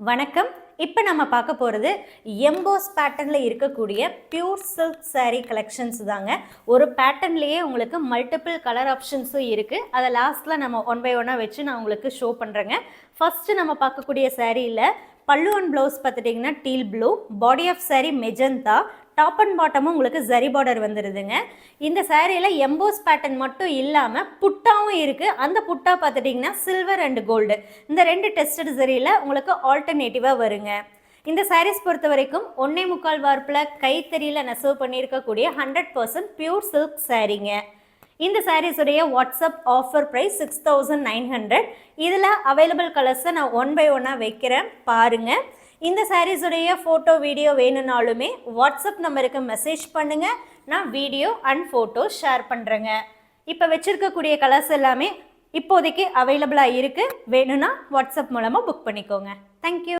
வணக்கம். இப்போ நம்ம பார்க்க போகிறது எம்போஸ் பேட்டர்னில் இருக்கக்கூடிய பியூர் சில்க் saree கலெக்ஷன்ஸ் தாங்க. ஒரு பேட்டர்ன்லேயே உங்களுக்கு மல்டிபிள் கலர் ஆப்ஷன்ஸும் இருக்குது. அதை லாஸ்ட்டில் நம்ம ஒன் பை ஒன்னாக வச்சு நான் உங்களுக்கு ஷோ பண்ணுறேங்க. ஃபஸ்ட்டு நம்ம பார்க்கக்கூடிய சாரியில் பல்லு அண்ட் ப்ளவுஸ் பார்த்துட்டிங்கன்னா teal blue, body of saree magenta, top and பாட்டமும் உங்களுக்கு ஜரி பார்டர் வந்துடுதுங்க. இந்த சாரியில் எம்போஸ் பேட்டர்ன் மட்டும் இல்லாமல் புட்டாவும் இருக்குது. அந்த புட்டா பார்த்துட்டிங்கன்னா சில்வர் அண்ட் கோல்டு, இந்த ரெண்டு டெஸ்டட் சரியில் உங்களுக்கு ஆல்டர்னேட்டிவாக வருங்க. இந்த சாரீஸ் பொறுத்த வரைக்கும் 1.25 வார்ப்பில் கைத்தறியில் நெசவு பண்ணியிருக்கக்கூடிய 100% பியூர் சில்க் சாரீங்க. இந்த சாரீஸுடைய வாட்ஸ்அப் ஆஃபர் ப்ரைஸ் 6900. இதில் அவைலபிள் கலர்ஸை நான் ஒன் பை ஒன்னாக வைக்கிறேன், பாருங்கள். இந்த சாரீஸுடைய ஃபோட்டோ வீடியோ வேணும்னாலுமே வாட்ஸ்அப் நம்பருக்கு மெசேஜ் பண்ணுங்கள், நான் வீடியோ அண்ட் ஃபோட்டோ ஷேர் பண்ணுறேங்க. இப்போ வச்சுருக்கக்கூடிய கலர்ஸ் எல்லாமே இப்போதைக்கு அவைலபிளாக இருக்குது. வேணும்னா வாட்ஸ்அப் மூலமாக புக் பண்ணிக்கோங்க. தேங்க்யூ.